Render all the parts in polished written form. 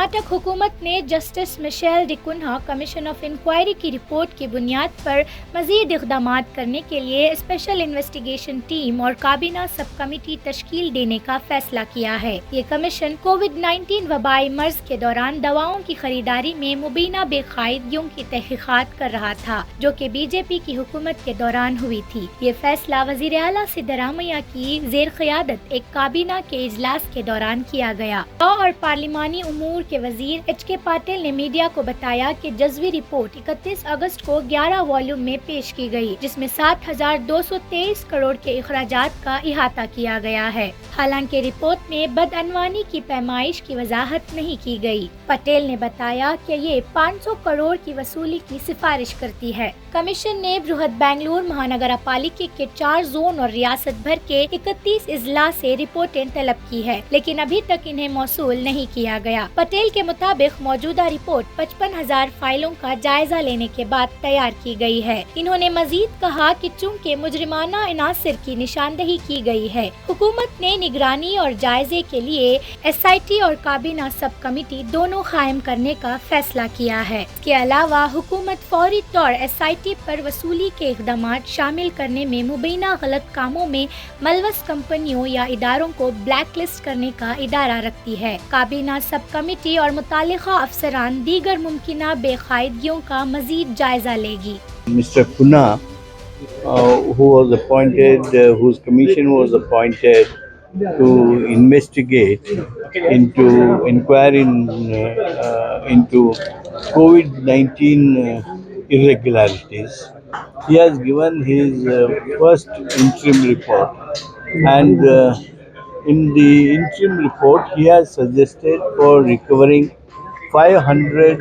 कर्नाटक हुकूमत ने justice Michael D'Cunha commission of inquiry की रिपोर्ट की बुनियाद पर मजीद इक़दाम करने के लिए स्पेशल इन्वेस्टिगेशन टीम और काबीना सब कमेटी तश्कील देने का फैसला किया है। ये कमीशन कोविड-19 वबाई मर्ज के दौरान दवाओं की खरीदारी में मुबीना बेकायदगियों की तहकीकात कर रहा था, जो कि बीजेपी की हुकूमत के दौरान हुई थी। ये फैसला वज़ीर आला सिद्धरामैया की ज़ेर क़यादत एक काबीना के इजलास के दौरान किया गया। लॉ और पार्लिमानी उमूर के वजीर H.K पाटिल ने मीडिया को बताया कि जज़वी रिपोर्ट 31 अगस्त को 11 वॉल्यूम में पेश की गई, जिसमें 7,223 करोड़ के अखराजात का इहाता किया गया है। हालांकि रिपोर्ट में बदअनवानी की पैमाइश की वजाहत नहीं की गई। पटेल ने बताया कि ये 500 करोड़ की वसूली की सिफारिश करती है। कमीशन ने बृहत बेंगलुरु महानगरा पालिके के 4 जोन और रियासत भर के 31 इजला से रिपोर्टें तलब की है, लेकिन अभी तक इन्हें मौसूल नहीं किया गया। पटेल के मुताबिक मौजूदा रिपोर्ट 55,000 फाइलों का जायजा लेने के बाद तैयार की गई है। इन्होंने मजीद कहा कि चूँकि मुजरिमाना इनासिर की निशानदही की गई है, हुकूमत ने निगरानी और जायजे के लिए SIT और काबीना सब कमेटी दोनों कायम करने का फैसला किया है। इसके अलावा हुकूमत फौरी तौर SIT पर वसूली के इक़दाम शामिल करने में मुबीना गलत कामों में मलवस कंपनियों या इदारों को ब्लैक लिस्ट करने का इदारा रखती है। काबीना सब कमेटी और मुतालिका अफसरान दीगर मुमकिना बेकायदगियों का मजीद जायजा लेगी। Mr. Kuna, who was appointed, whose commission was appointed to investigate into inquiry into COVID-19 irregularities. He has given his first interim report, and in the interim report, he has suggested for recovering 500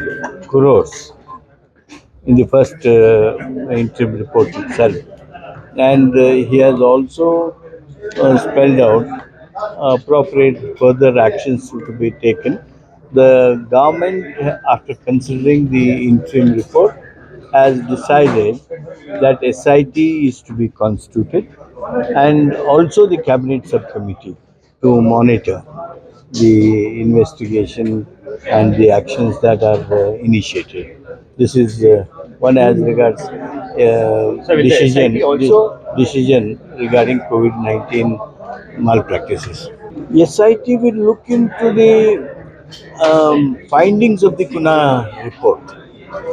crores in the first interim report itself. And he has also spelled out appropriate further actions to be taken. The government, after considering the interim report, has decided that SIT is to be constituted and also the cabinet subcommittee to monitor the investigation and the actions that are initiated. This is one as regards decision regarding COVID-19 malpractices. SIT will look into the findings of the Kuna report.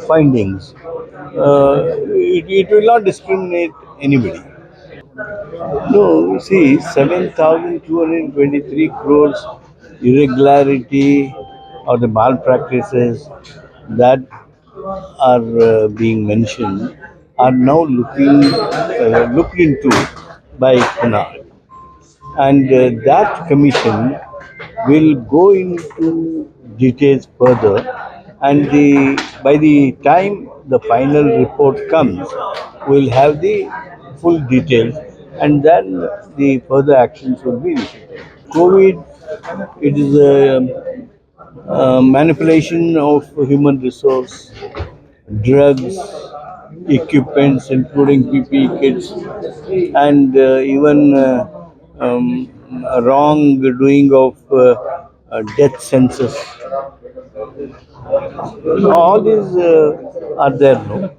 Findings. It will not discriminate anybody. No, you see, 7,223 crores irregularity or the malpractices that are being mentioned are now looked into by Kuna, and that commission will go into details further, and by the time the final report comes, we'll have the full details, and then the further actions will be initiated. COVID, it is a manipulation of human resource, drugs, equipments, including PPE kits, and even wrongdoing of death census. All these are there, no?